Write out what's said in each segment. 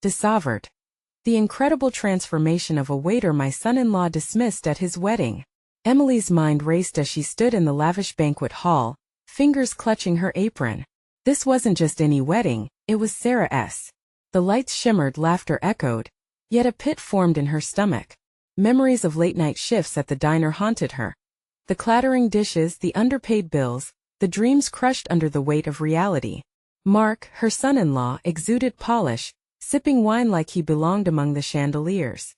DISOVERED. The incredible transformation of a waiter my son-in-law dismissed at his wedding. Emily's mind raced as she stood in the lavish banquet hall, fingers clutching her apron. This wasn't just any wedding, it was Sarah's. The lights shimmered, laughter echoed, yet a pit formed in her stomach. Memories of late-night shifts at the diner haunted her. The clattering dishes, the underpaid bills, the dreams crushed under the weight of reality. Mark, her son-in-law, exuded polish, sipping wine like he belonged among the chandeliers.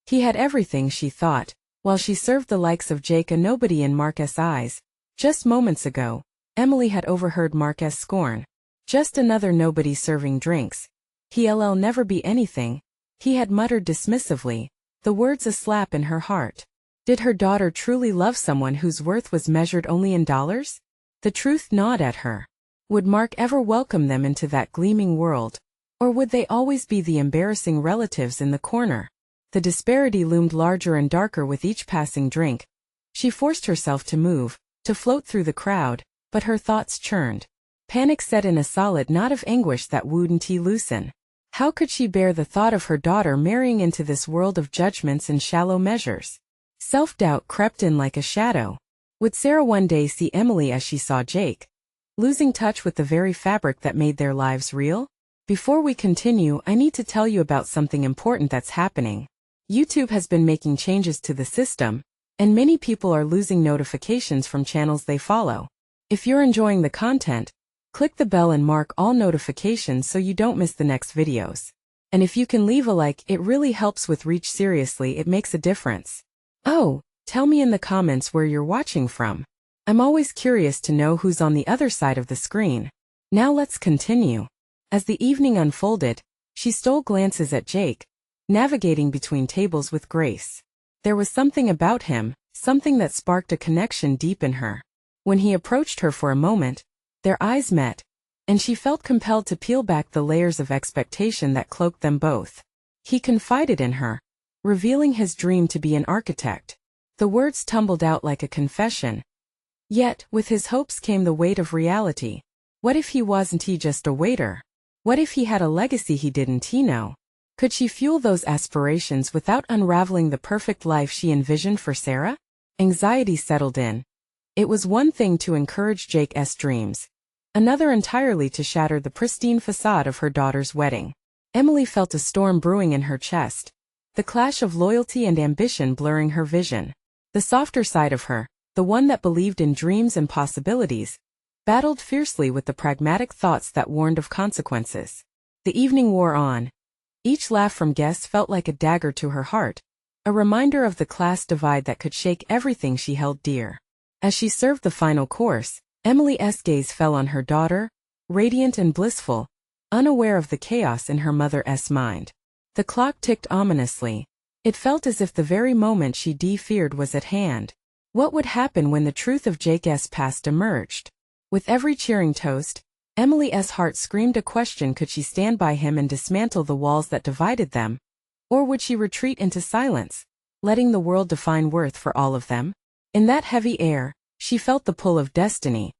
He had everything, she thought, while she served the likes of Jake a nobody in Mark's eyes. Just moments ago, Emily had overheard Mark's scorn. Just another nobody serving drinks. He'll never be anything, he had muttered dismissively, the words a slap in her heart. Did her daughter truly love someone whose worth was measured only in dollars? The truth gnawed at her. Would Mark ever welcome them into that gleaming world? Or would they always be the embarrassing relatives in the corner? The disparity loomed larger and darker with each passing drink. She forced herself to move, to float through the crowd, but her thoughts churned. Panic set in, a solid knot of anguish that wouldn't loosen. How could she bear the thought of her daughter marrying into this world of judgments and shallow measures? Self-doubt crept in like a shadow. Would Sarah one day see Emily as she saw Jake, losing touch with the very fabric that made their lives real? Before we continue, I need to tell you about something important that's happening. YouTube has been making changes to the system, and many people are losing notifications from channels they follow. If you're enjoying the content, click the bell and mark all notifications so you don't miss the next videos. And if you can leave a like, it really helps with reach. Seriously, it makes a difference. Oh, tell me in the comments where you're watching from. I'm always curious to know who's on the other side of the screen. Now let's continue. As the evening unfolded, she stole glances at Jake, navigating between tables with grace. There was something about him, something that sparked a connection deep in her. When he approached her for a moment, their eyes met, and she felt compelled to peel back the layers of expectation that cloaked them both. He confided in her, revealing his dream to be an architect. The words tumbled out like a confession. Yet, with his hopes came the weight of reality. What if he wasn't just a waiter? What if he had a legacy he didn't know? Could she fuel those aspirations without unraveling the perfect life she envisioned for Sarah? Anxiety settled in. It was one thing to encourage Jake's dreams, another entirely to shatter the pristine facade of her daughter's wedding. Emily felt a storm brewing in her chest, the clash of loyalty and ambition blurring her vision. The softer side of her, the one that believed in dreams and possibilities, battled fiercely with the pragmatic thoughts that warned of consequences. The evening wore on. Each laugh from guests felt like a dagger to her heart, a reminder of the class divide that could shake everything she held dear. As she served the final course, Emily's gaze fell on her daughter, radiant and blissful, unaware of the chaos in her mother's mind. The clock ticked ominously. It felt as if the very moment she feared was at hand. What would happen when the truth of Jake's past emerged? With every cheering toast, Emily's heart screamed a question: could she stand by him and dismantle the walls that divided them? Or would she retreat into silence, letting the world define worth for all of them? In that heavy air, she felt the pull of destiny,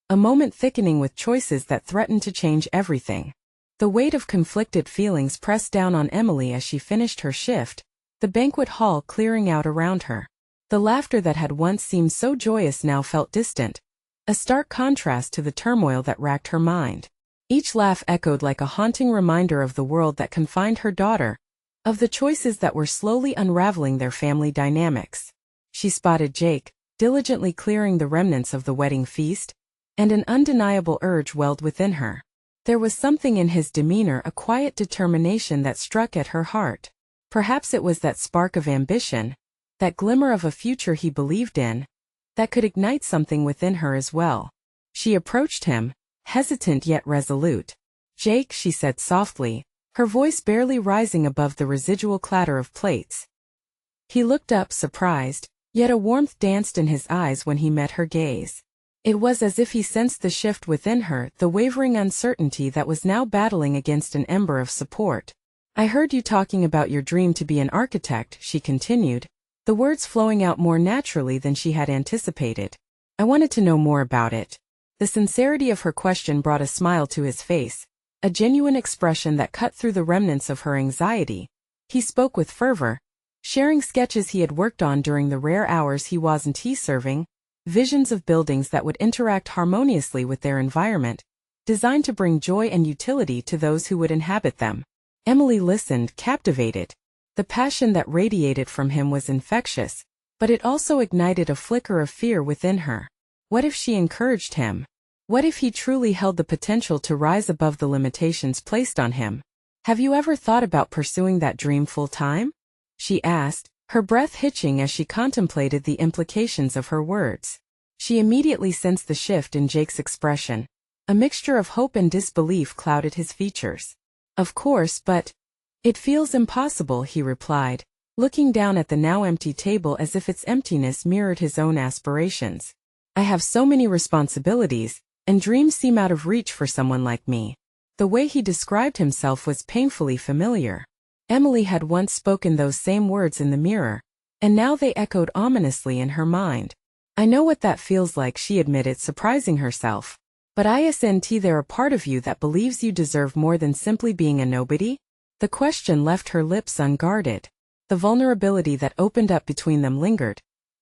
a moment thickening with choices that threatened to change everything. The weight of conflicted feelings pressed down on Emily as she finished her shift, the banquet hall clearing out around her. The laughter that had once seemed so joyous now felt distant, a stark contrast to the turmoil that racked her mind. Each laugh echoed like a haunting reminder of the world that confined her daughter, of the choices that were slowly unraveling their family dynamics. She spotted Jake, diligently clearing the remnants of the wedding feast, and an undeniable urge welled within her. There was something in his demeanor, a quiet determination that struck at her heart. Perhaps it was that spark of ambition, that glimmer of a future he believed in, that could ignite something within her as well. She approached him, hesitant yet resolute. "Jake," she said softly, her voice barely rising above the residual clatter of plates. He looked up, surprised, yet a warmth danced in his eyes when he met her gaze. It was as if he sensed the shift within her, the wavering uncertainty that was now battling against an ember of support. "I heard you talking about your dream to be an architect," she continued, the words flowing out more naturally than she had anticipated. "I wanted to know more about it." The sincerity of her question brought a smile to his face, a genuine expression that cut through the remnants of her anxiety. He spoke with fervor, sharing sketches he had worked on during the rare hours he wasn't tea-serving, visions of buildings that would interact harmoniously with their environment, designed to bring joy and utility to those who would inhabit them. Emily listened, captivated. The passion that radiated from him was infectious, but it also ignited a flicker of fear within her. What if she encouraged him? What if he truly held the potential to rise above the limitations placed on him? Have you ever thought about pursuing that dream full-time? She asked, her breath hitching as she contemplated the implications of her words. She immediately sensed the shift in Jake's expression. A mixture of hope and disbelief clouded his features. Of course, but it feels impossible, he replied, looking down at the now empty table as if its emptiness mirrored his own aspirations. I have so many responsibilities, and dreams seem out of reach for someone like me. The way he described himself was painfully familiar. Emily had once spoken those same words in the mirror, and now they echoed ominously in her mind. I know what that feels like, she admitted, surprising herself. But isn't there a part of you that believes you deserve more than simply being a nobody? The question left her lips unguarded. The vulnerability that opened up between them lingered,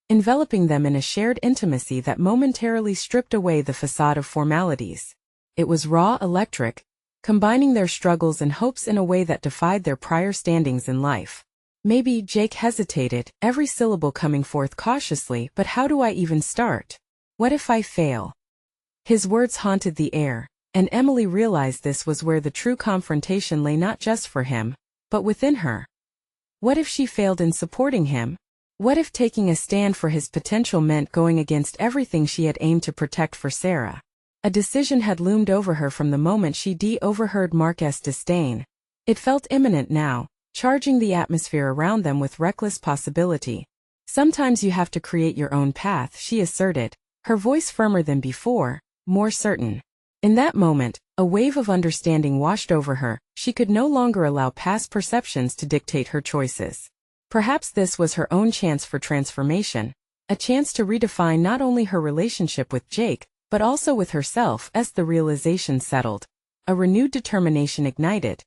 enveloping them in a shared intimacy that momentarily stripped away the facade of formalities. It was raw, electric, combining their struggles and hopes in a way that defied their prior standings in life. Maybe, Jake hesitated, every syllable coming forth cautiously, but how do I even start? What if I fail? His words haunted the air, and Emily realized this was where the true confrontation lay, not just for him, but within her. What if she failed in supporting him? What if taking a stand for his potential meant going against everything she had aimed to protect for Sarah? A decision had loomed over her from the moment she overheard Mark's disdain. It felt imminent now, charging the atmosphere around them with reckless possibility. Sometimes you have to create your own path, she asserted, her voice firmer than before, more certain. In that moment, a wave of understanding washed over her. She could no longer allow past perceptions to dictate her choices. Perhaps this was her own chance for transformation, a chance to redefine not only her relationship with Jake, but also with herself. As the realization settled, a renewed determination ignited.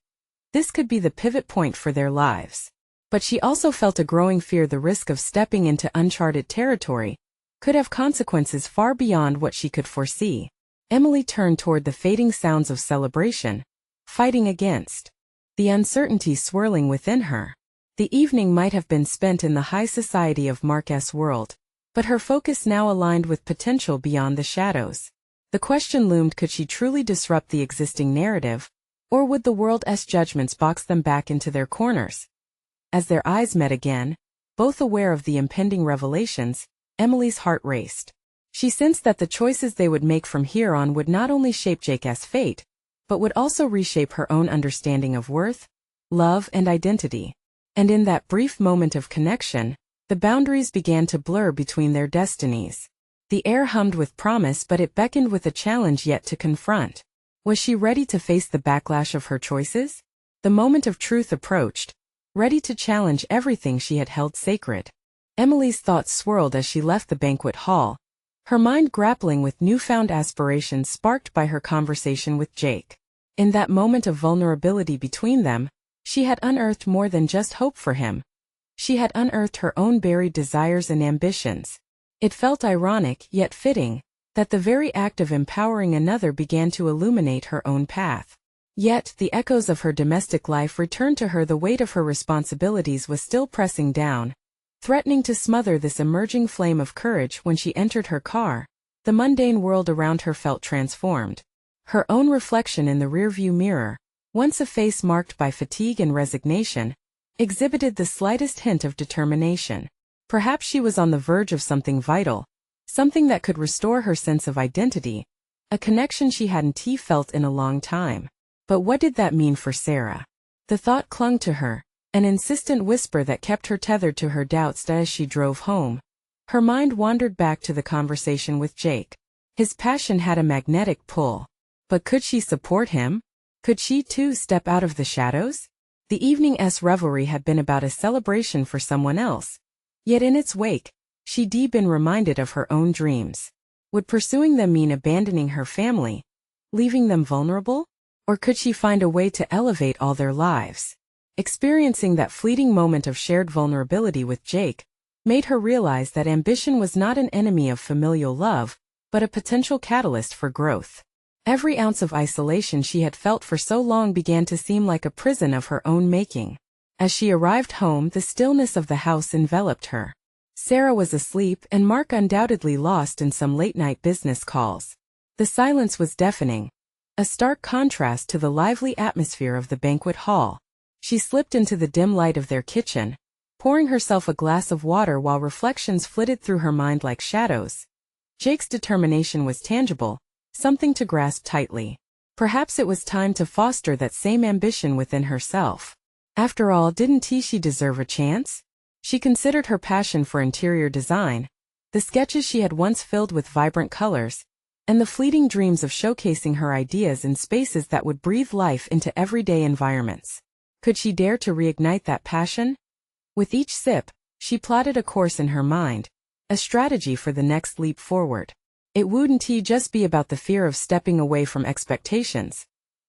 This could be the pivot point for their lives. But she also felt a growing fear the risk of stepping into uncharted territory could have consequences far beyond what she could foresee. Emily turned toward the fading sounds of celebration, fighting against the uncertainty swirling within her. The evening might have been spent in the high society of Mark's world, but her focus now aligned with potential beyond the shadows. The question loomed, could she truly disrupt the existing narrative, or would the world's judgments box them back into their corners? As their eyes met again, both aware of the impending revelations, Emily's heart raced. She sensed that the choices they would make from here on would not only shape Jake's fate, but would also reshape her own understanding of worth, love, and identity. And in that brief moment of connection, the boundaries began to blur between their destinies. The air hummed with promise, but it beckoned with a challenge yet to confront. Was she ready to face the backlash of her choices? The moment of truth approached, ready to challenge everything she had held sacred. Emily's thoughts swirled as she left the banquet hall, her mind grappling with newfound aspirations sparked by her conversation with Jake. In that moment of vulnerability between them, she had unearthed more than just hope for him. She had unearthed her own buried desires and ambitions. It felt ironic, yet fitting, that the very act of empowering another began to illuminate her own path. Yet, the echoes of her domestic life returned to her. The weight of her responsibilities was still pressing down, threatening to smother this emerging flame of courage. When she entered her car, the mundane world around her felt transformed. Her own reflection in the rearview mirror, once a face marked by fatigue and resignation, exhibited the slightest hint of determination. Perhaps she was on the verge of something vital, something that could restore her sense of identity, a connection she hadn't felt in a long time. But what did that mean for Sarah? The thought clung to her, an insistent whisper that kept her tethered to her doubts. As she drove home, her mind wandered back to the conversation with Jake. His passion had a magnetic pull. But could she support him? Could she too step out of the shadows? The evening's revelry had been about a celebration for someone else. Yet in its wake, she'd been reminded of her own dreams. Would pursuing them mean abandoning her family, leaving them vulnerable? Or could she find a way to elevate all their lives? Experiencing that fleeting moment of shared vulnerability with Jake made her realize that ambition was not an enemy of familial love, but a potential catalyst for growth. Every ounce of isolation she had felt for so long began to seem like a prison of her own making. As she arrived home, the stillness of the house enveloped her. Sarah was asleep and Mark undoubtedly lost in some late-night business calls. The silence was deafening, a stark contrast to the lively atmosphere of the banquet hall. She slipped into the dim light of their kitchen, pouring herself a glass of water while reflections flitted through her mind like shadows. Jake's determination was tangible, something to grasp tightly. Perhaps it was time to foster that same ambition within herself. After all, didn't she deserve a chance? She considered her passion for interior design, the sketches she had once filled with vibrant colors, and the fleeting dreams of showcasing her ideas in spaces that would breathe life into everyday environments. Could she dare to reignite that passion? With each sip, she plotted a course in her mind, a strategy for the next leap forward. It wouldn't just be about the fear of stepping away from expectations.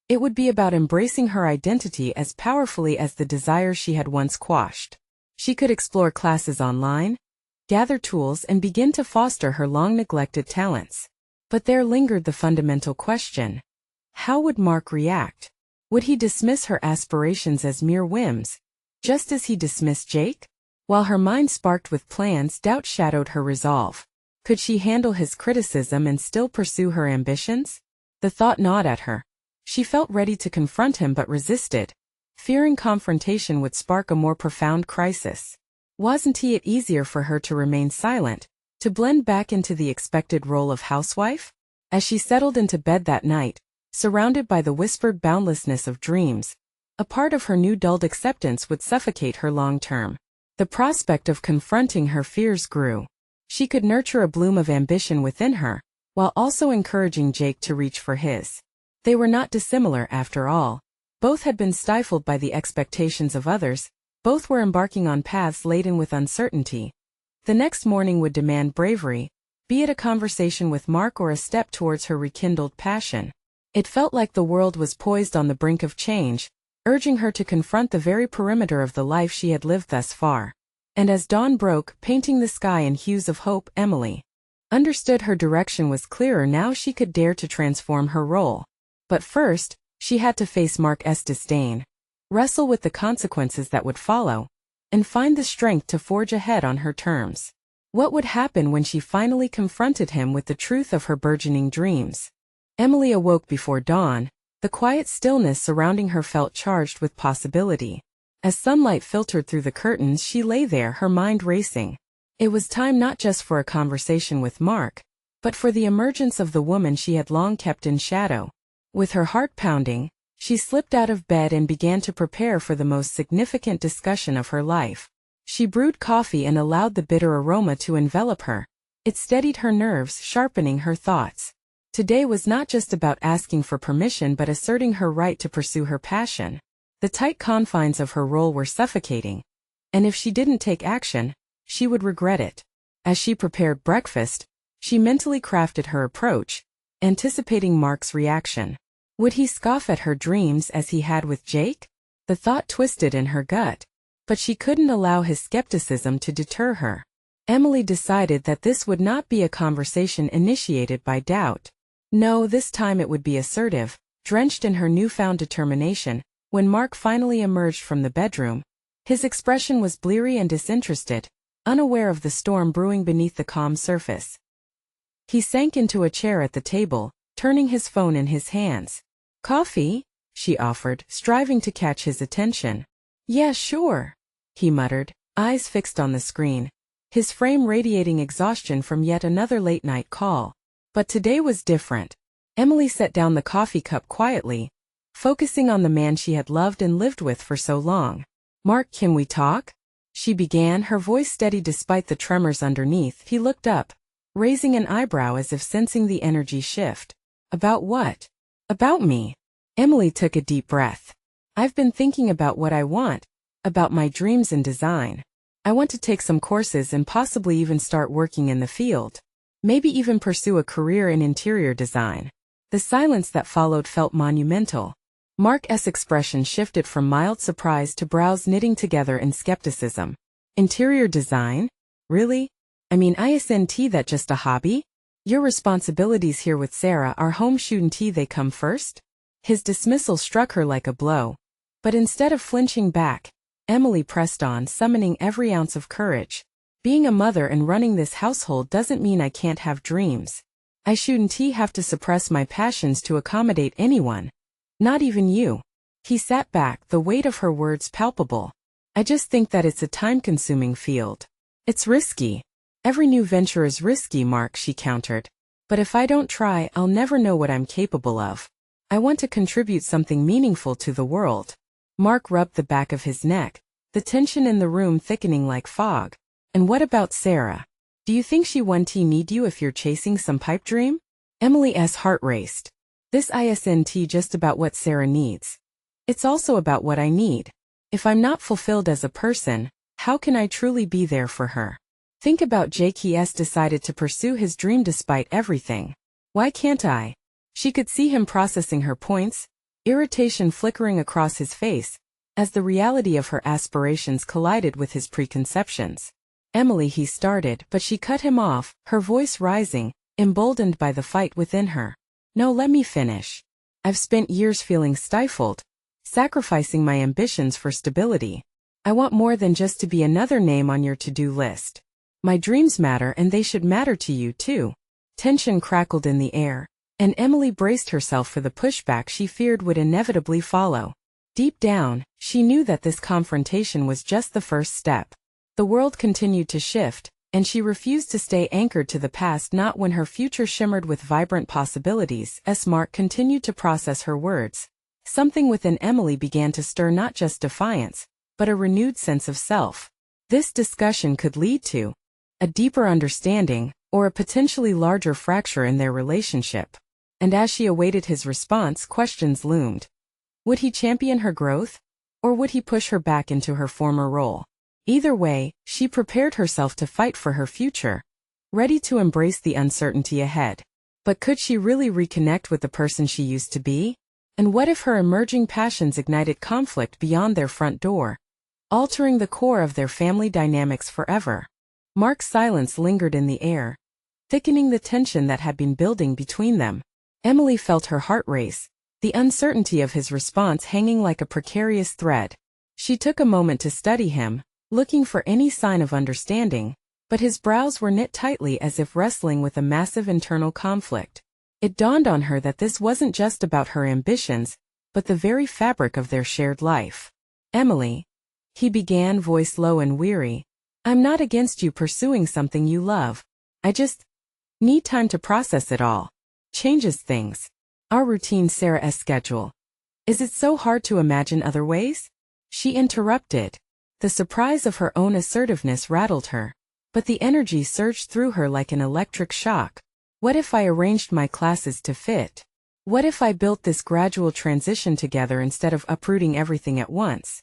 It would be about embracing her identity as powerfully as the desires she had once quashed. She could explore classes online, gather tools, and begin to foster her long-neglected talents. But there lingered the fundamental question. How would Mark react? Would he dismiss her aspirations as mere whims, just as he dismissed Jake? While her mind sparked with plans, doubt shadowed her resolve. Could she handle his criticism and still pursue her ambitions? The thought gnawed at her. She felt ready to confront him but resisted, fearing confrontation would spark a more profound crisis. Wasn't it easier for her to remain silent, to blend back into the expected role of housewife? As she settled into bed that night, surrounded by the whispered boundlessness of dreams, a part of her new dulled acceptance would suffocate her long-term. The prospect of confronting her fears grew. She could nurture a bloom of ambition within her, while also encouraging Jake to reach for his. They were not dissimilar after all. Both had been stifled by the expectations of others, both were embarking on paths laden with uncertainty. The next morning would demand bravery, be it a conversation with Mark or a step towards her rekindled passion. It felt like the world was poised on the brink of change, urging her to confront the very perimeter of the life she had lived thus far. And as dawn broke, painting the sky in hues of hope, Emily understood her direction was clearer now. She could dare to transform her role. But first, she had to face Mark's disdain, wrestle with the consequences that would follow, and find the strength to forge ahead on her terms. What would happen when she finally confronted him with the truth of her burgeoning dreams? Emily awoke before dawn. The quiet stillness surrounding her felt charged with possibility. As sunlight filtered through the curtains, she lay there, her mind racing. It was time not just for a conversation with Mark, but for the emergence of the woman she had long kept in shadow. With her heart pounding, she slipped out of bed and began to prepare for the most significant discussion of her life. She brewed coffee and allowed the bitter aroma to envelop her. It steadied her nerves, sharpening her thoughts. Today was not just about asking for permission but asserting her right to pursue her passion. The tight confines of her role were suffocating, and if she didn't take action, she would regret it. As she prepared breakfast, she mentally crafted her approach, anticipating Mark's reaction. Would he scoff at her dreams as he had with Jake? The thought twisted in her gut, but she couldn't allow his skepticism to deter her. Emily decided that this would not be a conversation initiated by doubt. No, this time it would be assertive, drenched in her newfound determination. When Mark finally emerged from the bedroom, his expression was bleary and disinterested, unaware of the storm brewing beneath the calm surface. He sank into a chair at the table, turning his phone in his hands. "Coffee?" she offered, striving to catch his attention. "Yeah, sure," he muttered, eyes fixed on the screen, his frame radiating exhaustion from yet another late-night call. But today was different. Emily set down the coffee cup quietly, focusing on the man she had loved and lived with for so long. "Mark, can we talk?" she began, her voice steady despite the tremors underneath. He looked up, raising an eyebrow as if sensing the energy shift. "About what?" "About me." Emily took a deep breath. "I've been thinking about what I want, about my dreams in design. I want to take some courses and possibly even start working in the field. Maybe even pursue a career in interior design." The silence that followed felt monumental. Mark's expression shifted from mild surprise to brows knitting together in skepticism. Interior design? Really? I mean, isn't that just a hobby? Your responsibilities here with Sarah are home, shouldn't they come first? His dismissal struck her like a blow. But instead of flinching back, Emily pressed on, summoning every ounce of courage. Being a mother and running this household doesn't mean I can't have dreams. I shouldn't have to suppress my passions to accommodate anyone. Not even you. He sat back, the weight of her words palpable. I just think that it's a time-consuming field. It's risky. Every new venture is risky, Mark, she countered. But if I don't try, I'll never know what I'm capable of. I want to contribute something meaningful to the world. Mark rubbed the back of his neck, the tension in the room thickening like fog. And what about Sarah? Do you think she won't need you if you're chasing some pipe dream? Emily's heart raced. This isn't just about what Sarah needs. It's also about what I need. If I'm not fulfilled as a person, how can I truly be there for her? Think about Jake. He's decided to pursue his dream despite everything. Why can't I? She could see him processing her points, irritation flickering across his face, as the reality of her aspirations collided with his preconceptions. Emily, he started, but she cut him off, her voice rising, emboldened by the fight within her. No, let me finish. I've spent years feeling stifled, sacrificing my ambitions for stability. I want more than just to be another name on your to-do list. My dreams matter, and they should matter to you too. Tension crackled in the air, and Emily braced herself for the pushback she feared would inevitably follow. Deep down, she knew that this confrontation was just the first step. The world continued to shift, and she refused to stay anchored to the past, not when her future shimmered with vibrant possibilities. As Mark continued to process her words, something within Emily began to stir, not just defiance, but a renewed sense of self. This discussion could lead to a deeper understanding, or a potentially larger fracture in their relationship. And as she awaited his response, questions loomed. Would he champion her growth? Or would he push her back into her former role? Either way, she prepared herself to fight for her future, ready to embrace the uncertainty ahead. But could she really reconnect with the person she used to be? And what if her emerging passions ignited conflict beyond their front door, altering the core of their family dynamics forever? Mark's silence lingered in the air, thickening the tension that had been building between them. Emily felt her heart race, the uncertainty of his response hanging like a precarious thread. She took a moment to study him, looking for any sign of understanding, but his brows were knit tightly as if wrestling with a massive internal conflict. It dawned on her that this wasn't just about her ambitions, but the very fabric of their shared life. Emily, he began, voice low and weary, I'm not against you pursuing something you love. I just need time to process it all. Changes things. Our routine, Sarah's schedule. Is it so hard to imagine other ways? She interrupted. The surprise of her own assertiveness rattled her, but the energy surged through her like an electric shock. What if I arranged my classes to fit? What if I built this gradual transition together instead of uprooting everything at once?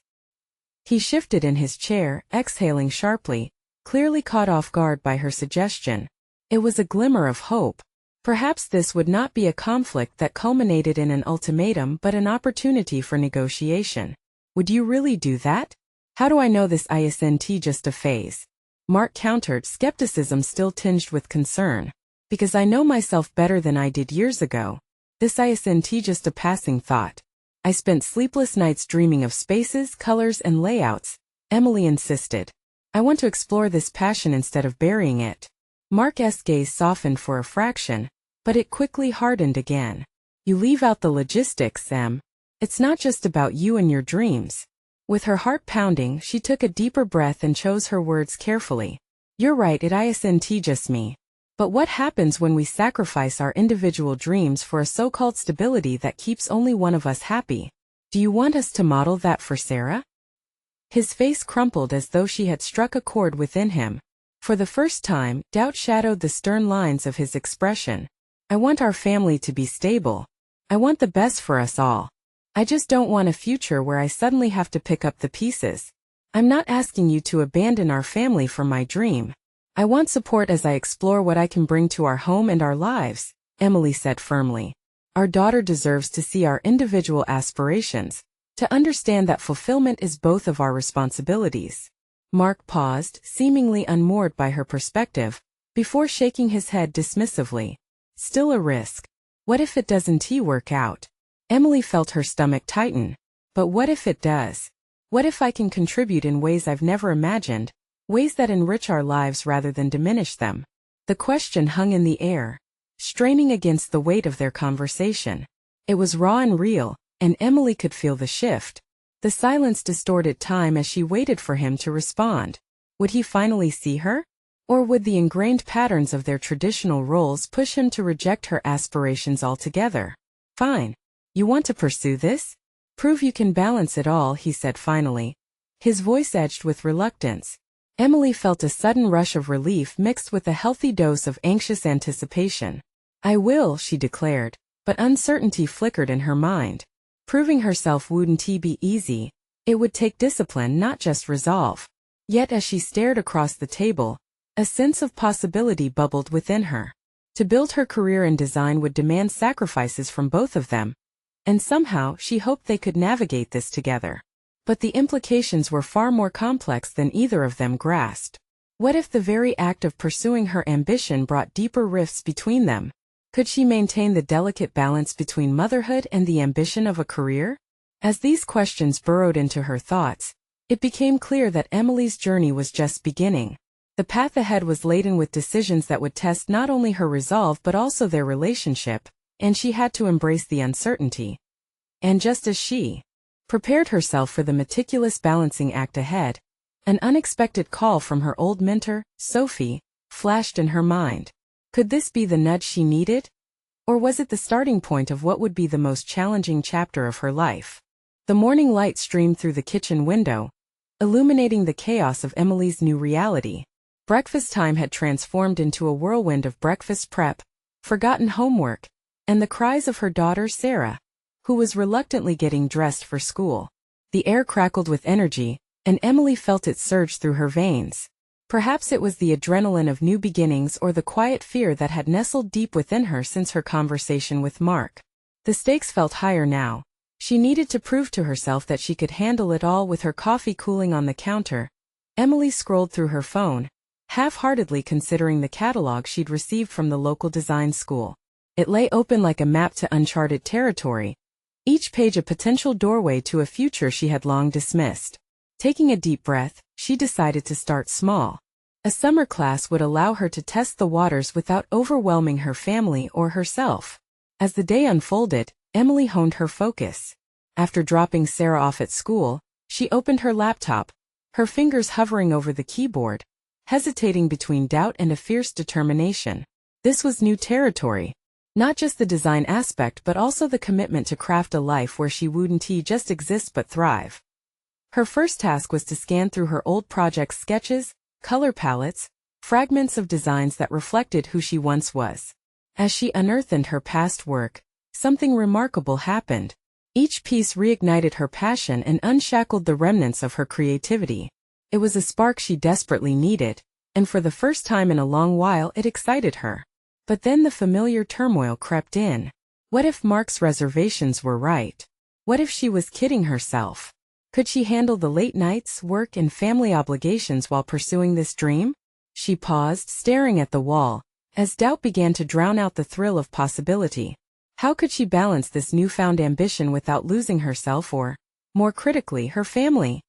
He shifted in his chair, exhaling sharply, clearly caught off guard by her suggestion. It was a glimmer of hope. Perhaps this would not be a conflict that culminated in an ultimatum, but an opportunity for negotiation. Would you really do that? How do I know this isn't just a phase? Mark countered, skepticism still tinged with concern. Because I know myself better than I did years ago. This isn't just a passing thought. I spent sleepless nights dreaming of spaces, colors, and layouts, Emily insisted. I want to explore this passion instead of burying it. Mark's gaze softened for a fraction, but it quickly hardened again. You leave out the logistics, Em. It's not just about you and your dreams. With her heart pounding, she took a deeper breath and chose her words carefully. You're right, it isn't just me. But what happens when we sacrifice our individual dreams for a so-called stability that keeps only one of us happy? Do you want us to model that for Sarah? His face crumpled as though she had struck a chord within him. For the first time, doubt shadowed the stern lines of his expression. I want our family to be stable. I want the best for us all. I just don't want a future where I suddenly have to pick up the pieces. I'm not asking you to abandon our family for my dream. I want support as I explore what I can bring to our home and our lives, Emily said firmly. Our daughter deserves to see our individual aspirations, to understand that fulfillment is both of our responsibilities. Mark paused, seemingly unmoored by her perspective, before shaking his head dismissively. Still a risk. What if it doesn't work out? Emily felt her stomach tighten. But what if it does? What if I can contribute in ways I've never imagined, ways that enrich our lives rather than diminish them? The question hung in the air, straining against the weight of their conversation. It was raw and real, and Emily could feel the shift. The silence distorted time as she waited for him to respond. Would he finally see her? Or would the ingrained patterns of their traditional roles push him to reject her aspirations altogether? Fine. You want to pursue this? Prove you can balance it all, he said finally. His voice edged with reluctance. Emily felt a sudden rush of relief mixed with a healthy dose of anxious anticipation. I will, she declared, but uncertainty flickered in her mind. Proving herself wouldn't be easy. It would take discipline, not just resolve. Yet as she stared across the table, a sense of possibility bubbled within her. To build her career in design would demand sacrifices from both of them, and somehow she hoped they could navigate this together. But the implications were far more complex than either of them grasped. What if the very act of pursuing her ambition brought deeper rifts between them? Could she maintain the delicate balance between motherhood and the ambition of a career? As these questions burrowed into her thoughts, it became clear that Emily's journey was just beginning. The path ahead was laden with decisions that would test not only her resolve but also their relationship, and she had to embrace the uncertainty. And just as she prepared herself for the meticulous balancing act ahead, an unexpected call from her old mentor, Sophie, flashed in her mind. Could this be the nudge she needed? Or was it the starting point of what would be the most challenging chapter of her life? The morning light streamed through the kitchen window, illuminating the chaos of Emily's new reality. Breakfast time had transformed into a whirlwind of breakfast prep, forgotten homework, and the cries of her daughter Sarah, who was reluctantly getting dressed for school. The air crackled with energy, and Emily felt it surge through her veins. Perhaps it was the adrenaline of new beginnings or the quiet fear that had nestled deep within her since her conversation with Mark. The stakes felt higher now. She needed to prove to herself that she could handle it all. With her coffee cooling on the counter, Emily scrolled through her phone, half-heartedly considering the catalog she'd received from the local design school. It lay open like a map to uncharted territory, each page a potential doorway to a future she had long dismissed. Taking a deep breath, she decided to start small. A summer class would allow her to test the waters without overwhelming her family or herself. As the day unfolded, Emily honed her focus. After dropping Sarah off at school, she opened her laptop, her fingers hovering over the keyboard, hesitating between doubt and a fierce determination. This was new territory. Not just the design aspect but also the commitment to craft a life where she wouldn't just exist but thrive. Her first task was to scan through her old project sketches, color palettes, fragments of designs that reflected who she once was. As she unearthed her past work, something remarkable happened. Each piece reignited her passion and unshackled the remnants of her creativity. It was a spark she desperately needed, and for the first time in a long while it excited her. But then the familiar turmoil crept in. What if Mark's reservations were right? What if she was kidding herself? Could she handle the late nights, work, and family obligations while pursuing this dream? She paused, staring at the wall, as doubt began to drown out the thrill of possibility. How could she balance this newfound ambition without losing herself or, more critically, her family?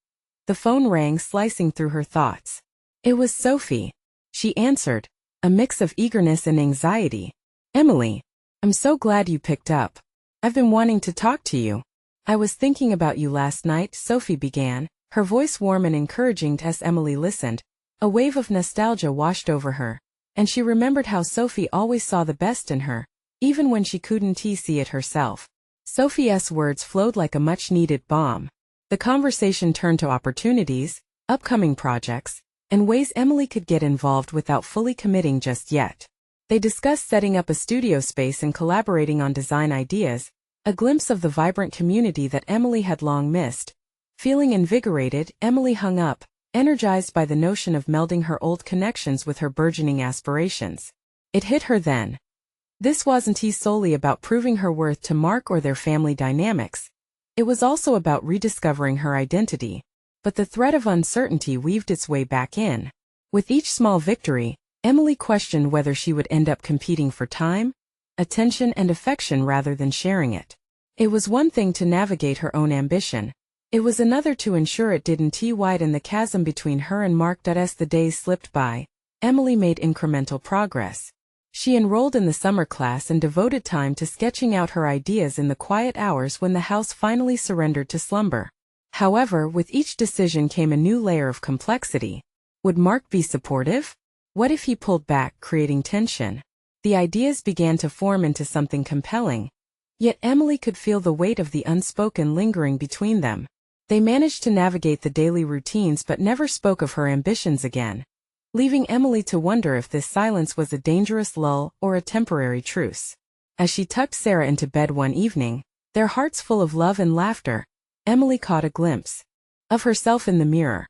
The phone rang, slicing through her thoughts. It was Sophie. She answered, a mix of eagerness and anxiety. Emily, I'm so glad you picked up. I've been wanting to talk to you. I was thinking about you last night, Sophie began, her voice warm and encouraging. As Emily listened, a wave of nostalgia washed over her, and she remembered how Sophie always saw the best in her, even when she couldn't see it herself. Sophie's words flowed like a much-needed balm. The conversation turned to opportunities, upcoming projects, and ways Emily could get involved without fully committing just yet. They discussed setting up a studio space and collaborating on design ideas, a glimpse of the vibrant community that Emily had long missed. Feeling invigorated, Emily hung up, energized by the notion of melding her old connections with her burgeoning aspirations. It hit her then. This wasn't solely about proving her worth to Mark or their family dynamics. It was also about rediscovering her identity. But the thread of uncertainty weaved its way back in. With each small victory, Emily questioned whether she would end up competing for time, attention, and affection rather than sharing it. It was one thing to navigate her own ambition. It was another to ensure it didn't widen the chasm between her and Mark. As the days slipped by, Emily made incremental progress. She enrolled in the summer class and devoted time to sketching out her ideas in the quiet hours when the house finally surrendered to slumber. However, with each decision came a new layer of complexity. Would Mark be supportive? What if he pulled back, creating tension? The ideas began to form into something compelling. Yet Emily could feel the weight of the unspoken lingering between them. They managed to navigate the daily routines but never spoke of her ambitions again, leaving Emily to wonder if this silence was a dangerous lull or a temporary truce. As she tucked Sarah into bed one evening, their hearts full of love and laughter, Emily caught a glimpse of herself in the mirror.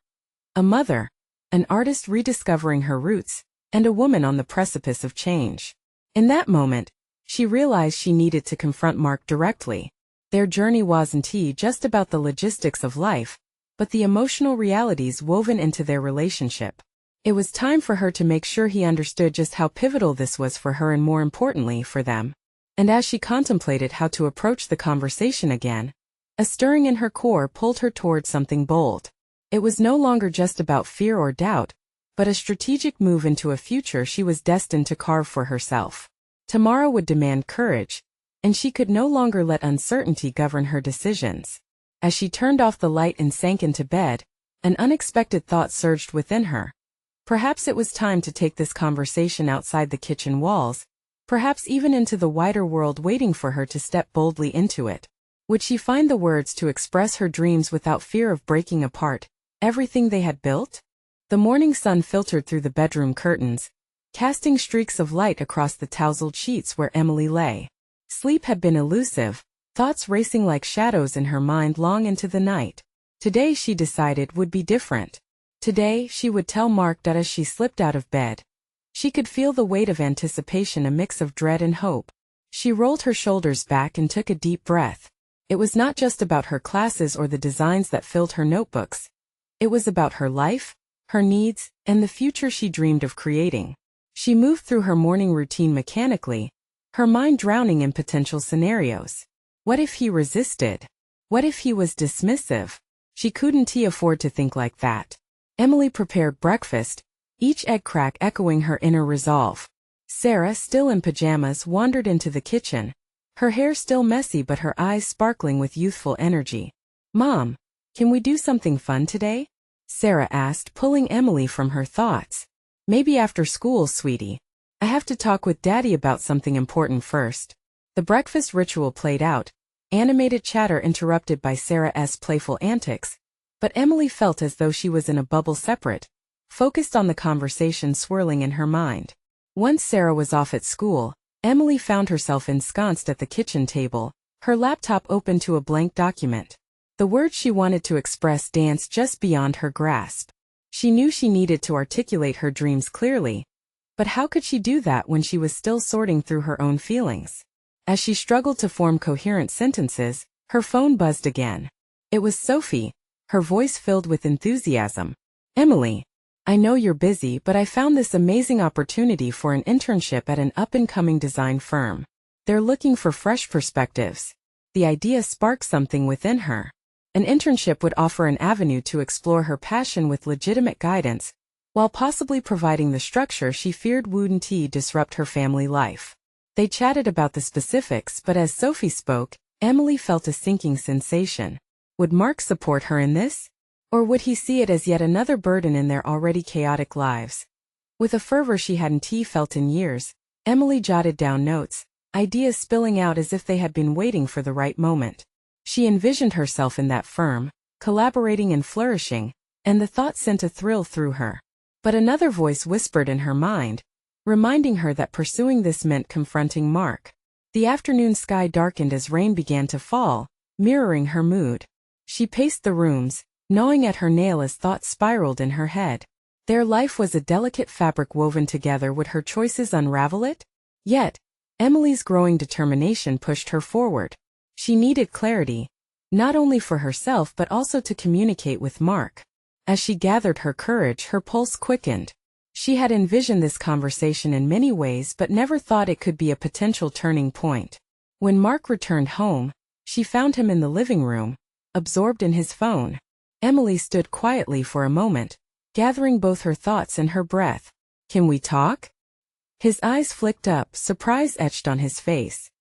A mother, an artist rediscovering her roots, and a woman on the precipice of change. In that moment, she realized she needed to confront Mark directly. Their journey wasn't just about the logistics of life, but the emotional realities woven into their relationship. It was time for her to make sure he understood just how pivotal this was for her and, more importantly, for them. And as she contemplated how to approach the conversation again, a stirring in her core pulled her toward something bold. It was no longer just about fear or doubt, but a strategic move into a future she was destined to carve for herself. Tomorrow would demand courage, and she could no longer let uncertainty govern her decisions. As she turned off the light and sank into bed, an unexpected thought surged within her. Perhaps it was time to take this conversation outside the kitchen walls, perhaps even into the wider world waiting for her to step boldly into it. Would she find the words to express her dreams without fear of breaking apart everything they had built? The morning sun filtered through the bedroom curtains, casting streaks of light across the tousled sheets where Emily lay. Sleep had been elusive, thoughts racing like shadows in her mind long into the night. Today, she decided, would be different. Today, she would tell Mark that. As she slipped out of bed, she could feel the weight of anticipation, a mix of dread and hope. She rolled her shoulders back and took a deep breath. It was not just about her classes or the designs that filled her notebooks. It was about her life, her needs, and the future she dreamed of creating. She moved through her morning routine mechanically, her mind drowning in potential scenarios. What if he resisted? What if he was dismissive? She couldn't afford to think like that. Emily prepared breakfast, each egg crack echoing her inner resolve. Sarah, still in pajamas, wandered into the kitchen, her hair still messy but her eyes sparkling with youthful energy. "Mom, can we do something fun today?" Sarah asked, pulling Emily from her thoughts. "Maybe after school, sweetie. I have to talk with Daddy about something important first." The breakfast ritual played out, animated chatter interrupted by Sarah's playful antics, but Emily felt as though she was in a bubble separate, focused on the conversation swirling in her mind. Once Sarah was off at school, Emily found herself ensconced at the kitchen table, her laptop open to a blank document. The words she wanted to express danced just beyond her grasp. She knew she needed to articulate her dreams clearly, but how could she do that when she was still sorting through her own feelings? As she struggled to form coherent sentences, her phone buzzed again. It was Sophie, her voice filled with enthusiasm. "Emily, I know you're busy, but I found this amazing opportunity for an internship at an up-and-coming design firm. They're looking for fresh perspectives." The idea sparked something within her. An internship would offer an avenue to explore her passion with legitimate guidance, while possibly providing the structure she feared wouldn't disrupt her family life. They chatted about the specifics, but as Sophie spoke, Emily felt a sinking sensation. Would Mark support her in this? Or would he see it as yet another burden in their already chaotic lives? With a fervor she hadn't felt in years, Emily jotted down notes, ideas spilling out as if they had been waiting for the right moment. She envisioned herself in that firm, collaborating and flourishing, and the thought sent a thrill through her. But another voice whispered in her mind, reminding her that pursuing this meant confronting Mark. The afternoon sky darkened as rain began to fall, mirroring her mood. She paced the rooms, gnawing at her nail as thoughts spiraled in her head. Their life was a delicate fabric woven together. Would her choices unravel it? Yet, Emily's growing determination pushed her forward. She needed clarity, not only for herself but also to communicate with Mark. As she gathered her courage, her pulse quickened. She had envisioned this conversation in many ways but never thought it could be a potential turning point. When Mark returned home, she found him in the living room, absorbed in his phone. Emily stood quietly for a moment, gathering both her thoughts and her breath. "Can we talk?" His eyes flicked up, surprise etched on his face.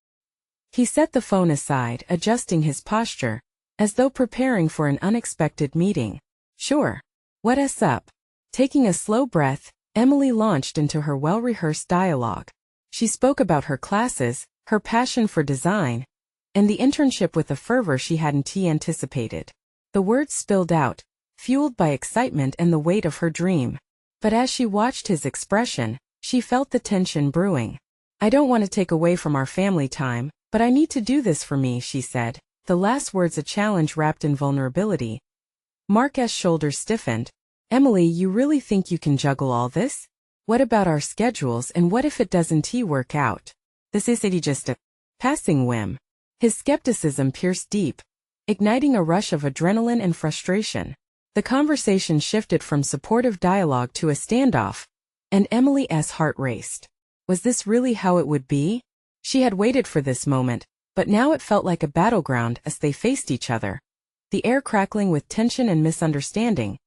He set the phone aside, adjusting his posture, as though preparing for an unexpected meeting. "Sure. What's up?" Taking a slow breath, Emily launched into her well-rehearsed dialogue. She spoke about her classes, her passion for design, and the internship with a fervor she hadn't anticipated. The words spilled out, fueled by excitement and the weight of her dream. But as she watched his expression, she felt the tension brewing. "I don't want to take away from our family time, but I need to do this for me," she said, the last words a challenge wrapped in vulnerability. Mark's shoulders stiffened. "Emily, you really think you can juggle all this? What about our schedules, and what if it doesn't work out? This is just a passing whim." His skepticism pierced deep, igniting a rush of adrenaline and frustration. The conversation shifted from supportive dialogue to a standoff, and Emily's heart raced. Was this really how it would be? She had waited for this moment, but now it felt like a battleground as they faced each other. The air crackling with tension and misunderstanding.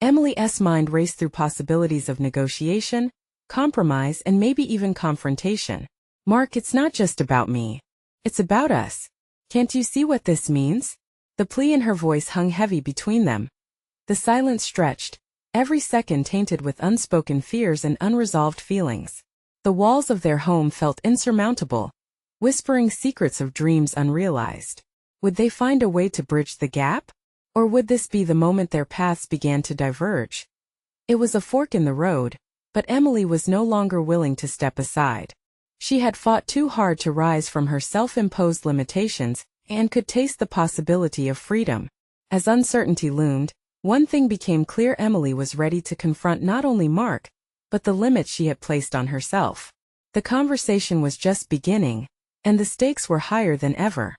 Emily's mind raced through possibilities of negotiation, compromise, and maybe even confrontation. "Mark, it's not just about me. It's about us. Can't you see what this means?" The plea in her voice hung heavy between them. The silence stretched, every second tainted with unspoken fears and unresolved feelings. The walls of their home felt insurmountable, whispering secrets of dreams unrealized. Would they find a way to bridge the gap? Or would this be the moment their paths began to diverge? It was a fork in the road, but Emily was no longer willing to step aside. She had fought too hard to rise from her self-imposed limitations and could taste the possibility of freedom. As uncertainty loomed, one thing became clear: Emily was ready to confront not only Mark, but the limits she had placed on herself. The conversation was just beginning, and the stakes were higher than ever.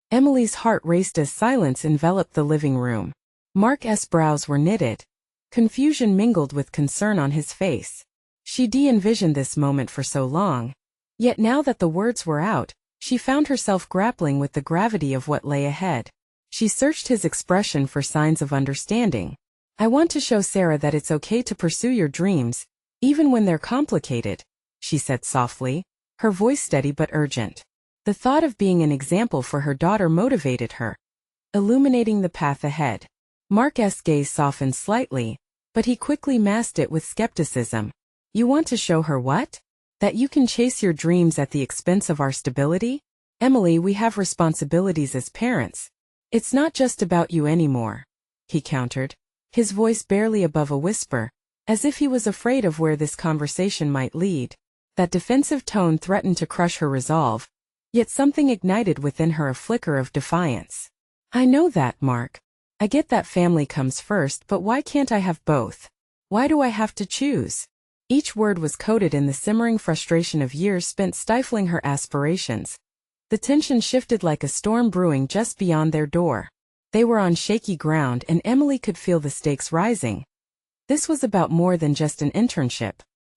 Emily's heart raced as silence enveloped the living room. Mark's brows were knitted, confusion mingled with concern on his face. She'd envisioned this moment for so long, yet now that the words were out, she found herself grappling with the gravity of what lay ahead. She searched his expression for signs of understanding. "I want to show Sarah that it's okay to pursue your dreams, even when they're complicated," she said softly, her voice steady but urgent. The thought of being an example for her daughter motivated her, illuminating the path ahead. Mark's gaze softened slightly, but he quickly masked it with skepticism. "You want to show her what? That you can chase your dreams at the expense of our stability? Emily, we have responsibilities as parents. It's not just about you anymore," he countered, his voice barely above a whisper, as if he was afraid of where this conversation might lead. That defensive tone threatened to crush her resolve, yet something ignited within her a flicker of defiance. "I know that, Mark. I get that family comes first, but why can't I have both? Why do I have to choose?" Each word was coated in the simmering frustration of years spent stifling her aspirations. The tension shifted like a storm brewing just beyond their door. They were on shaky ground, and Emily could feel the stakes rising. This was about more than just an internship.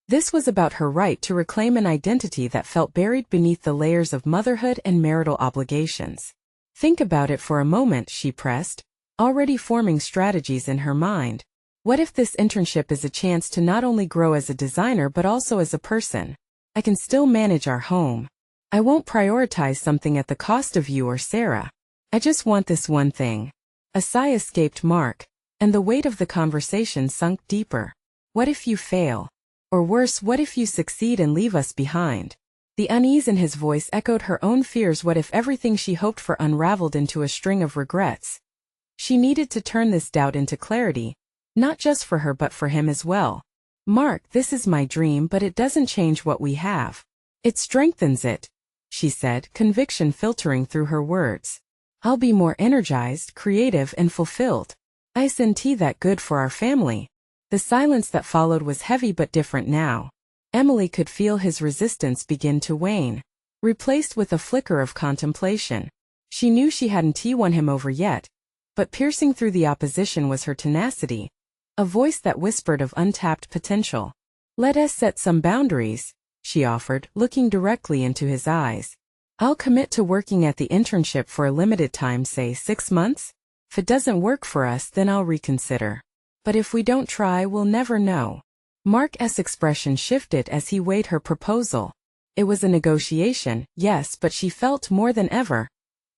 This was about her right to reclaim an identity that felt buried beneath the layers of motherhood and marital obligations. "Think about it for a moment," she pressed, already forming strategies in her mind. "What if this internship is a chance to not only grow as a designer but also as a person? I can still manage our home. I won't prioritize something at the cost of you or Sarah. I just want this one thing." A sigh escaped Mark, and the weight of the conversation sunk deeper. "What if you fail? Or worse, what if you succeed and leave us behind?" The unease in his voice echoed her own fears. What if everything she hoped for unraveled into a string of regrets? She needed to turn this doubt into clarity, not just for her but for him as well. "Mark, this is my dream, but it doesn't change what we have. It strengthens it," she said, conviction filtering through her words. "I'll be more energized, creative, and fulfilled. Isn't that good for our family?" The silence that followed was heavy but different now. Emily could feel his resistance begin to wane. replaced with a flicker of contemplation. She knew she hadn't won him over yet, but piercing through the opposition was her tenacity, a voice that whispered of untapped potential. "Let us set some boundaries," she offered, looking directly into his eyes. "I'll commit to working at the internship for a limited time, say 6 months. If it doesn't work for us, then I'll reconsider. But if we don't try, we'll never know." Mark's expression shifted as he weighed her proposal. It was a negotiation, yes, but she felt more than ever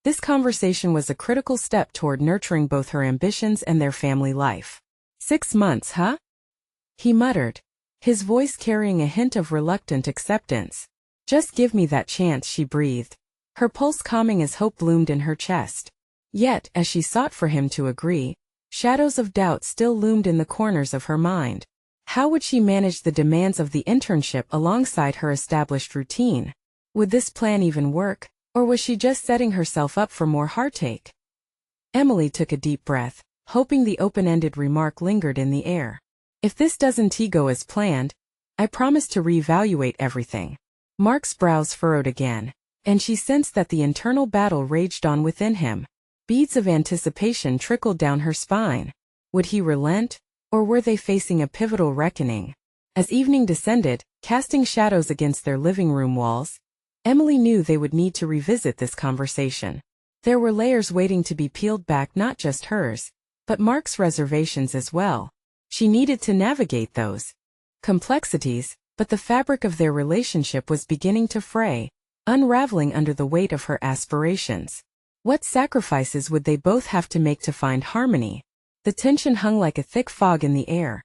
this conversation was a critical step toward nurturing both her ambitions and their family life. 6 months, huh? He muttered, his voice carrying a hint of reluctant acceptance. "Just give me that chance," she breathed, her pulse calming as hope bloomed in her chest. Yet, as she sought for him to agree, shadows of doubt still loomed in the corners of her mind. How would she manage the demands of the internship alongside her established routine? Would this plan even work, or was she just setting herself up for more heartache? Emily took a deep breath, hoping the open-ended remark lingered in the air. "If this doesn't go as planned, I promise to reevaluate everything." Mark's brows furrowed again, and she sensed that the internal battle raged on within him. Beads of anticipation trickled down her spine. Would he relent, or were they facing a pivotal reckoning? As evening descended, casting shadows against their living room walls, Emily knew they would need to revisit this conversation. There were layers waiting to be peeled back, not just hers, but Mark's reservations as well. She needed to navigate those complexities, but the fabric of their relationship was beginning to fray, unraveling under the weight of her aspirations. What sacrifices would they both have to make to find harmony? The tension hung like a thick fog in the air.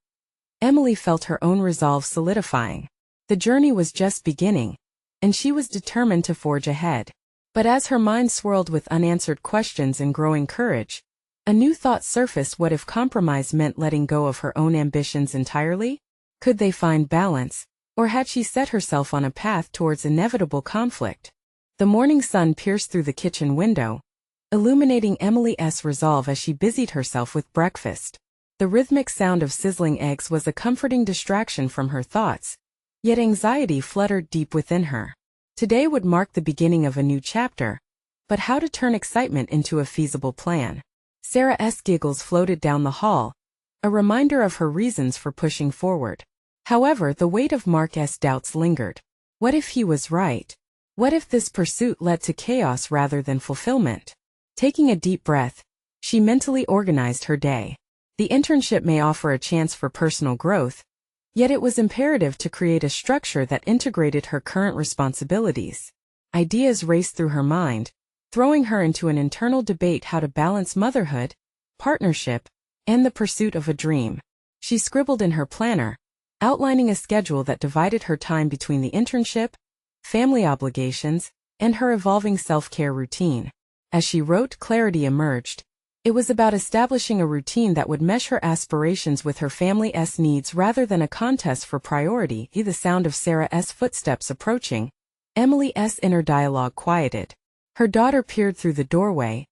Emily felt her own resolve solidifying. The journey was just beginning, and she was determined to forge ahead. But as her mind swirled with unanswered questions and growing courage, a new thought surfaced. What if compromise meant letting go of her own ambitions entirely? Could they find balance, or had she set herself on a path towards inevitable conflict? The morning sun pierced through the kitchen window, illuminating Emily's resolve as she busied herself with breakfast. The rhythmic sound of sizzling eggs was a comforting distraction from her thoughts, yet anxiety fluttered deep within her. Today would mark the beginning of a new chapter, but how to turn excitement into a feasible plan? Sarah's giggles floated down the hall, a reminder of her reasons for pushing forward. However, the weight of Mark's doubts lingered. What if he was right? What if this pursuit led to chaos rather than fulfillment? Taking a deep breath, she mentally organized her day. The internship may offer a chance for personal growth, yet it was imperative to create a structure that integrated her current responsibilities. Ideas raced through her mind, throwing her into an internal debate how to balance motherhood, partnership, and the pursuit of a dream. She scribbled in her planner, outlining a schedule that divided her time between the internship, family obligations, and her evolving self-care routine. As she wrote, clarity emerged. It was about establishing a routine that would mesh her aspirations with her family's needs rather than a contest for priority. The sound of Sarah's footsteps approaching, Emily's inner dialogue quieted. Her daughter peered through the doorway,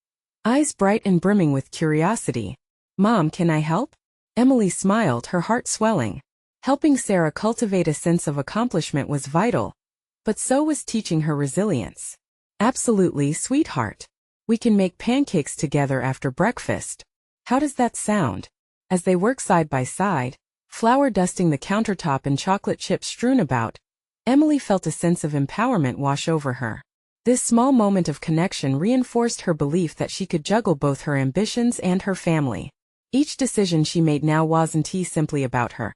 eyes bright and brimming with curiosity. "Mom, can I help?" Emily smiled, her heart swelling. Helping Sarah cultivate a sense of accomplishment was vital, but so was teaching her resilience. "Absolutely, sweetheart. We can make pancakes together after breakfast. How does that sound?" As they worked side by side, flour dusting the countertop and chocolate chips strewn about, Emily felt a sense of empowerment wash over her. This small moment of connection reinforced her belief that she could juggle both her ambitions and her family. Each decision she made now wasn't simply about her.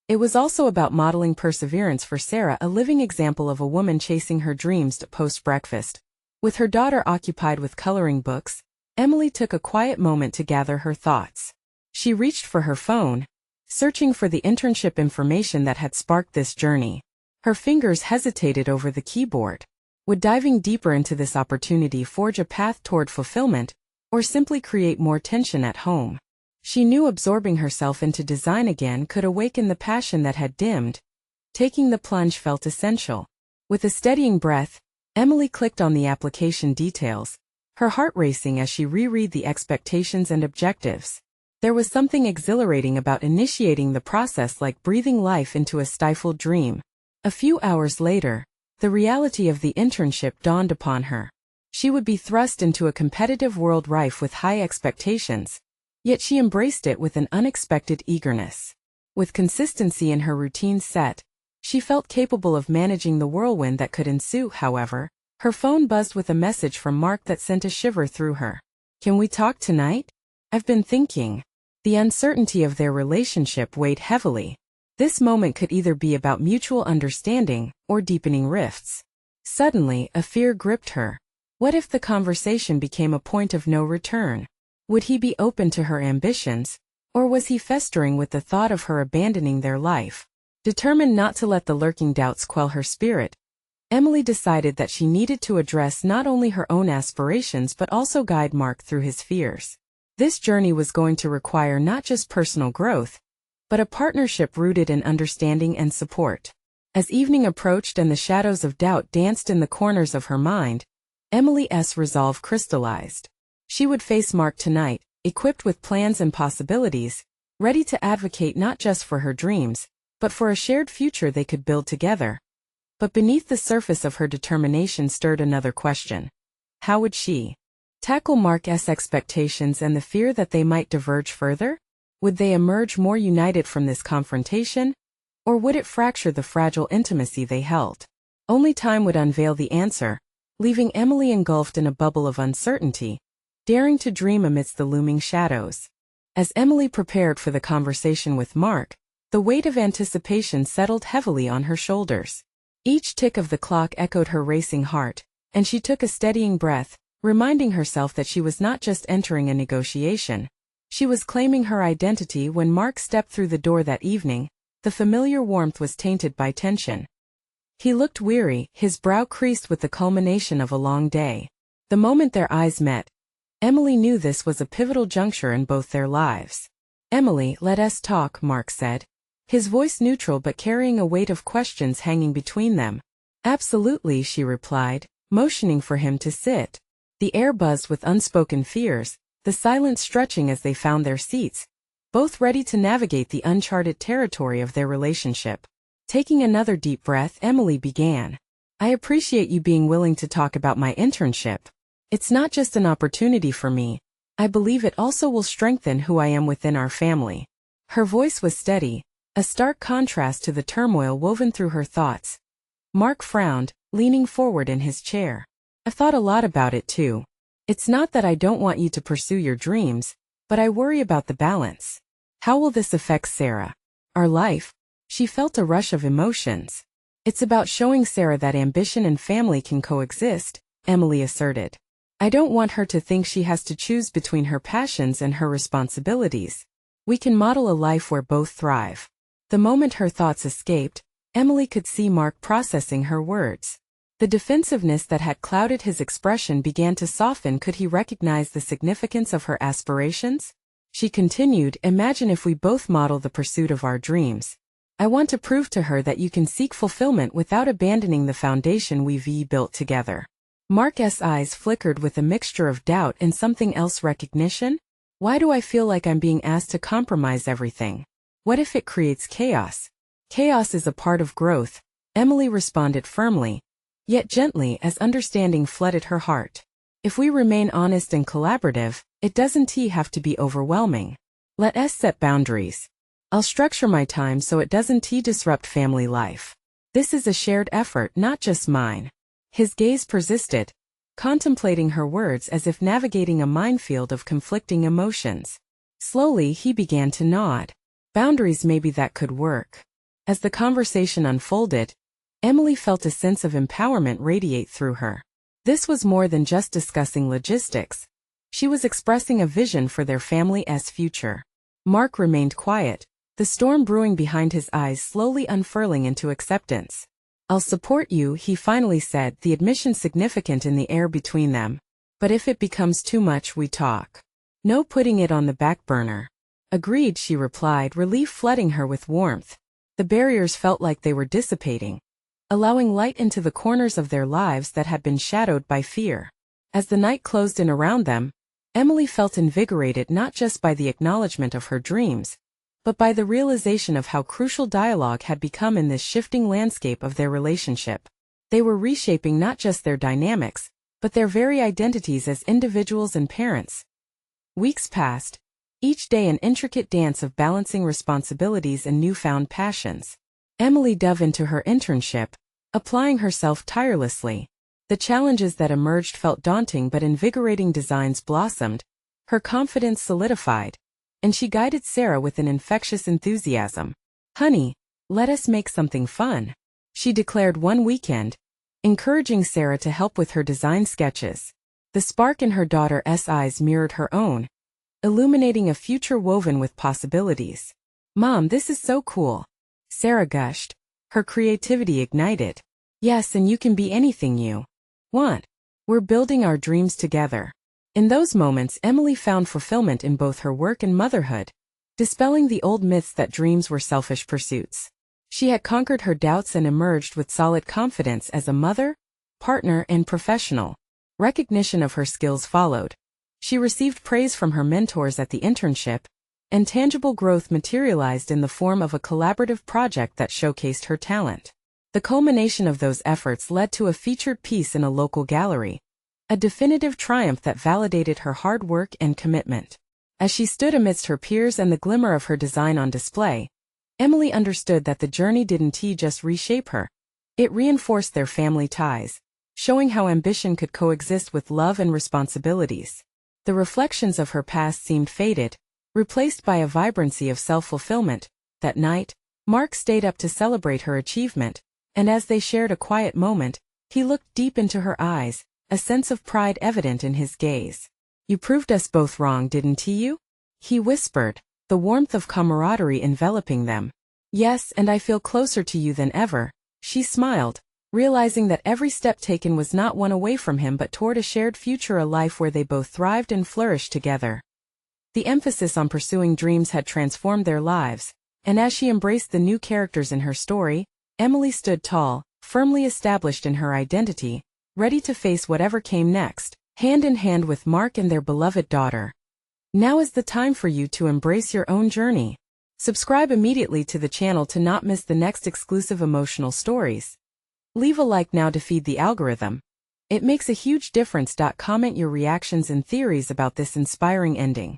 It was also about modeling perseverance for Sarah, a living example of a woman chasing her dreams post-breakfast. With her daughter occupied with coloring books, Emily took a quiet moment to gather her thoughts. She reached for her phone, searching for the internship information that had sparked this journey. Her fingers hesitated over the keyboard. Would diving deeper into this opportunity forge a path toward fulfillment, or simply create more tension at home? She knew absorbing herself into design again could awaken the passion that had dimmed. Taking the plunge felt essential. With a steadying breath, Emily clicked on the application details, her heart racing as she reread the expectations and objectives. There was something exhilarating about initiating the process, like breathing life into a stifled dream. A few hours later, The reality of the internship dawned upon her. She would be thrust into a competitive world rife with high expectations, yet she embraced it with an unexpected eagerness. With consistency in her routine set, she felt capable of managing the whirlwind that could ensue. However, her phone buzzed with a message from Mark that sent a shiver through her. "Can we talk tonight? I've been thinking." The uncertainty of their relationship weighed heavily. This moment could either be about mutual understanding or deepening rifts. Suddenly, a fear gripped her. What if the conversation became a point of no return? Would he be open to her ambitions, or was he festering with the thought of her abandoning their life? Determined not to let the lurking doubts quell her spirit, Emily decided that she needed to address not only her own aspirations but also guide Mark through his fears. This journey was going to require not just personal growth, but a partnership rooted in understanding and support. As evening approached and the shadows of doubt danced in the corners of her mind, Emily's resolve crystallized. She would face Mark tonight, equipped with plans and possibilities, ready to advocate not just for her dreams, but for a shared future they could build together. But beneath the surface of her determination stirred another question. How would she tackle Mark's expectations and the fear that they might diverge further? Would they emerge more united from this confrontation, or would it fracture the fragile intimacy they held? Only time would unveil the answer, leaving Emily engulfed in a bubble of uncertainty, daring to dream amidst the looming shadows. As Emily prepared for the conversation with Mark, the weight of anticipation settled heavily on her shoulders. Each tick of the clock echoed her racing heart, and she took a steadying breath, reminding herself that she was not just entering a negotiation. She was claiming her identity. When Mark stepped through the door that evening, the familiar warmth was tainted by tension. He looked weary, his brow creased with the culmination of a long day. The moment their eyes met, Emily knew this was a pivotal juncture in both their lives. "Emily, let us talk," Mark said, his voice neutral but carrying a weight of questions hanging between them. "Absolutely," she replied, motioning for him to sit. The air buzzed with unspoken fears, the silence stretching as they found their seats, both ready to navigate the uncharted territory of their relationship. Taking another deep breath, Emily began. "I appreciate you being willing to talk about my internship. It's not just an opportunity for me. I believe it also will strengthen who I am within our family." Her voice was steady, a stark contrast to the turmoil woven through her thoughts. Mark frowned, leaning forward in his chair. "I've thought a lot about it too. It's not that I don't want you to pursue your dreams, but I worry about the balance. How will this affect Sarah? Our life?" She felt a rush of emotions. "It's about showing Sarah that ambition and family can coexist," Emily asserted. "I don't want her to think she has to choose between her passions and her responsibilities. We can model a life where both thrive." The moment her thoughts escaped, Emily could see Mark processing her words. The defensiveness that had clouded his expression began to soften. Could he recognize the significance of her aspirations? She continued, "Imagine if we both model the pursuit of our dreams. I want to prove to her that you can seek fulfillment without abandoning the foundation we've built together." Mark's eyes flickered with a mixture of doubt and something else. Recognition? Why do I feel like I'm being asked to compromise everything? What if it creates chaos? Chaos is a part of growth, Emily responded firmly, yet gently, as understanding flooded her heart. If we remain honest and collaborative, it doesn't have to be overwhelming. Let us set boundaries. I'll structure my time so it doesn't disrupt family life. This is a shared effort, not just mine. His gaze persisted, contemplating her words as if navigating a minefield of conflicting emotions. Slowly he began to nod. Boundaries, maybe that could work. As the conversation unfolded, Emily felt a sense of empowerment radiate through her. This was more than just discussing logistics. She was expressing a vision for their family's future. Mark remained quiet, the storm brewing behind his eyes slowly unfurling into acceptance. "I'll support you," he finally said, the admission significant in the air between them. "But if it becomes too much, we talk. No putting it on the back burner." "Agreed," she replied, relief flooding her with warmth. The barriers felt like they were dissipating, allowing light into the corners of their lives that had been shadowed by fear. As the night closed in around them, Emily felt invigorated not just by the acknowledgement of her dreams, but by the realization of how crucial dialogue had become in this shifting landscape of their relationship. They were reshaping not just their dynamics, but their very identities as individuals and parents. Weeks passed, each day an intricate dance of balancing responsibilities and newfound passions. Emily dove into her internship, applying herself tirelessly. The challenges that emerged felt daunting, but invigorating designs blossomed, her confidence solidified, and she guided Sarah with an infectious enthusiasm. "Honey, let us make something fun," she declared one weekend, encouraging Sarah to help with her design sketches. The spark in her daughter's eyes mirrored her own, illuminating a future woven with possibilities. "Mom, this is so cool," Sarah gushed, her creativity ignited. "Yes, and you can be anything you want. We're building our dreams together." In those moments, Emily found fulfillment in both her work and motherhood, dispelling the old myths that dreams were selfish pursuits. She had conquered her doubts and emerged with solid confidence as a mother, partner, and professional. Recognition of her skills followed. She received praise from her mentors at the internship, and tangible growth materialized in the form of a collaborative project that showcased her talent. The culmination of those efforts led to a featured piece in a local gallery, a definitive triumph that validated her hard work and commitment. As she stood amidst her peers and the glimmer of her design on display, Emily understood that the journey didn't just reshape her. It reinforced their family ties, showing how ambition could coexist with love and responsibilities. The reflections of her past seemed faded, replaced by a vibrancy of self-fulfillment. That night, Mark stayed up to celebrate her achievement, and as they shared a quiet moment, he looked deep into her eyes, a sense of pride evident in his gaze. "You proved us both wrong, didn't you?" he whispered, the warmth of camaraderie enveloping them. "Yes, and I feel closer to you than ever," she smiled, realizing that every step taken was not one away from him but toward a shared future, a life where they both thrived and flourished together. The emphasis on pursuing dreams had transformed their lives, and as she embraced the new characters in her story, Emily stood tall, firmly established in her identity, ready to face whatever came next, hand in hand with Mark and their beloved daughter. Now is the time for you to embrace your own journey. Subscribe immediately to the channel to not miss the next exclusive emotional stories. Leave a like now to feed the algorithm. It makes a huge difference. Comment your reactions and theories about this inspiring ending.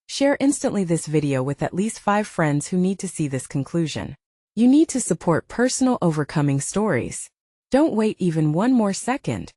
Share instantly this video with at least 5 friends who need to see this conclusion. You need to support personal overcoming stories. Don't wait even one more second.